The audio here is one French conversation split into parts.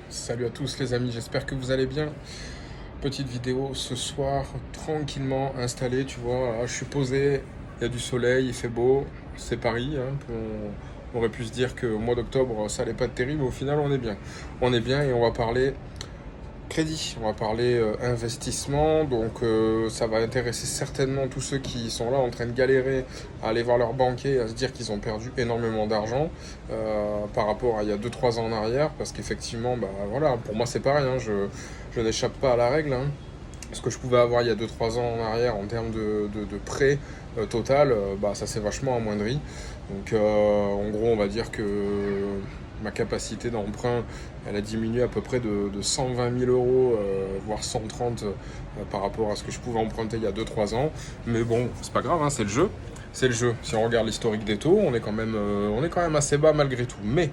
Salut à tous les amis, j'espère que vous allez bien. Petite vidéo ce soir, tranquillement installé, tu vois, là, je suis posé, il y a du soleil, il fait beau, c'est Paris, hein, on aurait pu se dire qu'au mois d'octobre ça allait pas être terrible, mais au final on est bien. On est bien et on va parler crédit, on va parler investissement, donc ça va intéresser certainement tous ceux qui sont là en train de galérer à aller voir leur banquier, à se dire qu'ils ont perdu énormément d'argent par rapport à il y a 2 3 ans en arrière, parce qu'effectivement, bah voilà, pour moi c'est pareil, hein, je n'échappe pas à la règle, hein. Ce que je pouvais avoir il y a 2 3 ans en arrière en termes de prêt total, bah, ça s'est vachement amoindri. Donc en gros, on va dire que ma capacité d'emprunt, elle a diminué à peu près de 120 000 euros, voire 130 par rapport à ce que je pouvais emprunter il y a 2 3 ans. Mais bon, c'est pas grave, hein, c'est le jeu. C'est le jeu. Si on regarde l'historique des taux, on est quand même assez bas malgré tout. Mais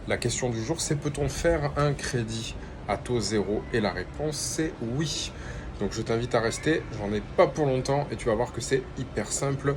la question du jour, c'est peut-on faire un crédit à taux zéro? Et la réponse, c'est oui. Donc je t'invite à rester, j'en ai pas pour longtemps et tu vas voir que c'est hyper simple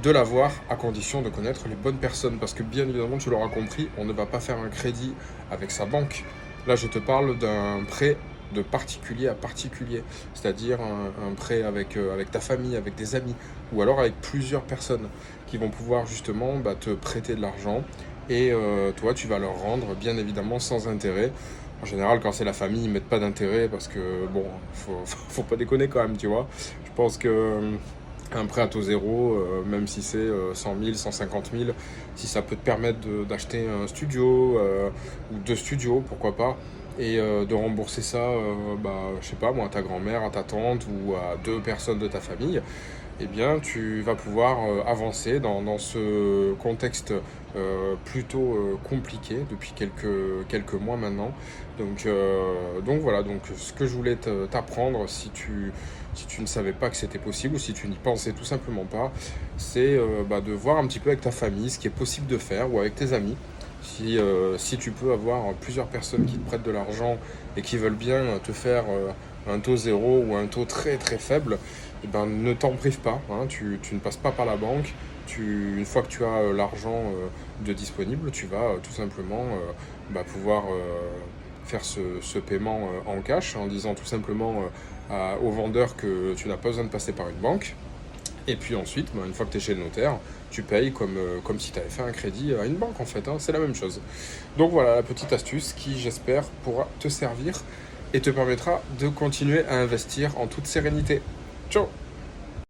de l'avoir à condition de connaître les bonnes personnes. Parce que bien évidemment, tu l'auras compris, on ne va pas faire un crédit avec sa banque. Là, je te parle d'un prêt de particulier à particulier, c'est-à-dire un prêt avec ta famille, avec des amis, ou alors avec plusieurs personnes qui vont pouvoir justement te prêter de l'argent et toi, tu vas leur rendre bien évidemment sans intérêt. En général, quand c'est la famille, ils mettent pas d'intérêt parce que, bon, faut pas déconner quand même, tu vois. Je pense que un prêt à taux zéro, même si c'est 100 000, 150 000, si ça peut te permettre d'acheter un studio ou 2 studios, pourquoi pas, et de rembourser ça, je sais pas moi, à ta grand-mère, à ta tante ou à 2 personnes de ta famille, eh bien, tu vas pouvoir avancer dans ce contexte plutôt compliqué depuis quelques mois maintenant. Donc voilà, donc ce que je voulais t'apprendre, si tu ne savais pas que c'était possible ou si tu n'y pensais tout simplement pas, c'est de voir un petit peu avec ta famille ce qui est possible de faire ou avec tes amis. Si tu peux avoir plusieurs personnes qui te prêtent de l'argent et qui veulent bien te faire un taux zéro ou un taux très très faible, eh ben, ne t'en prive pas, hein, tu ne passes pas par la banque. Une fois que tu as l'argent de disponible, tu vas tout simplement pouvoir faire ce paiement en cash en disant tout simplement au vendeur que tu n'as pas besoin de passer par une banque. Et puis ensuite, une fois que tu es chez le notaire, tu payes comme si tu avais fait un crédit à une banque en fait, hein, c'est la même chose. Donc voilà la petite astuce qui, j'espère, pourra te servir et te permettra de continuer à investir en toute sérénité. Ciao!